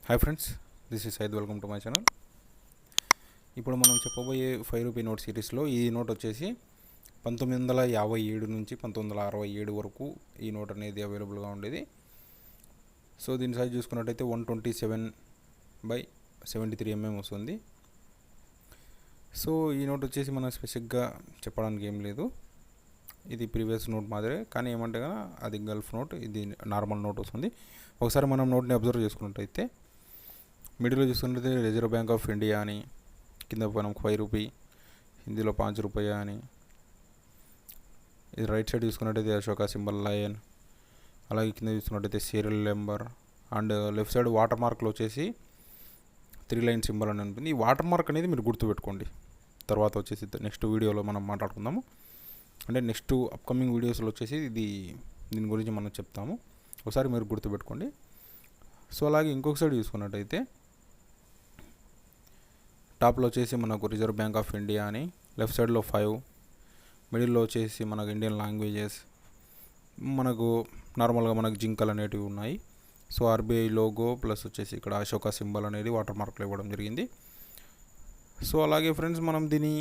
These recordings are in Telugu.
Hi friends, this is Syed. Welcome to my channel. ఇప్పుడు మనం చెప్పబోయే 5 రూపీ నోట్ సిరీస్లో ఈ నోట్ వచ్చేసి 1957 నుంచి 1967 వరకు ఈ నోట్ అనేది అవైలబుల్గా ఉండేది. సో దీని సైజ్ చూసుకున్నట్టయితే 127/73 mm వస్తుంది. సో ఈ నోట్ వచ్చేసి మనం స్పెసిఫిక్గా చెప్పడానికి ఏం లేదు, ఇది ప్రీవియస్ నోట్ మాదిరే. కానీ ఏమంటే కదా, అది గల్ఫ్ నోట్, ఇది నార్మల్ నోట్ వస్తుంది. ఒకసారి మనం నోట్ని అబ్జర్వ్ చేసుకున్నట్టయితే మిడిల్లో చూసుకున్నట్లయితే రిజర్వ్ బ్యాంక్ ఆఫ్ ఇండియా అని, కింద మనం 5 రూపీ, హిందీలో 5 రూపాయ అని. ఇది రైట్ సైడ్ చూసుకున్నట్టయితే అశోక సింబల్ లయన్, అలాగే కింద చూసుకున్నట్టయితే serial number, and left side water మార్క్లో వచ్చేసి 3 లైన్ సింబల్ అని ఉంటుంది. ఈ వాటర్ మార్క్ అనేది మీరు గుర్తుపెట్టుకోండి. తర్వాత వచ్చేసి నెక్స్ట్ వీడియోలో మనం మాట్లాడుకుందాము, అంటే నెక్స్ట్ అప్కమింగ్ వీడియోస్లో వచ్చేసి దీని గురించి మనం చెప్తాము. ఒకసారి మీరు గుర్తుపెట్టుకోండి. సో అలాగే ఇంకొక సైడ్ చూసుకున్నట్టయితే టాప్లో వచ్చేసి మనకు రిజర్వ్ బ్యాంక్ ఆఫ్ ఇండియా అని, లెఫ్ట్ సైడ్లో 5, మిడిల్లో వచ్చేసి మనకు ఇండియన్ లాంగ్వేజెస్, మనకు నార్మల్గా మనకు జింకలు అనేటివి ఉన్నాయి. సో ఆర్బీఐ లోగో ప్లస్ వచ్చేసి ఇక్కడ అశోక సింబల్ అనేది వాటర్ మార్క్లో ఇవ్వడం జరిగింది. సో అలాగే ఫ్రెండ్స్, మనం దీని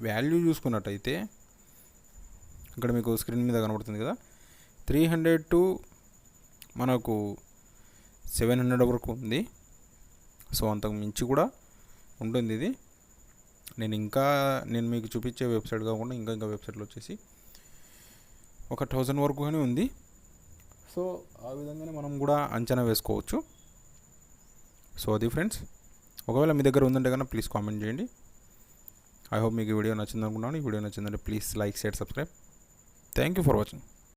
వాల్యూ చూసుకున్నట్టయితే ఇక్కడ మీకు స్క్రీన్ మీద కనబడుతుంది కదా, 300 టు మనకు 700 వరకు ఉంది. సో అంతకు మించి కూడా ఉంటుంది ఇది. నేను మీకు చూపించే వెబ్సైట్ కాకుండా ఇంకా వెబ్సైట్లో వచ్చేసి 1000 వరకు కానీ ఉంది. సో ఆ విధంగానే మనం కూడా అంచనా వేసుకోవచ్చు. సో అది ఫ్రెండ్స్, ఒకవేళ మీ దగ్గర ఉందంటే కన్నా ప్లీజ్ కామెంట్ చేయండి. ఐ హోప్ మీకు ఈ వీడియో నచ్చింది అనుకున్నాను. ఈ వీడియో నచ్చిందంటే please like, share, subscribe. Thank you for watching.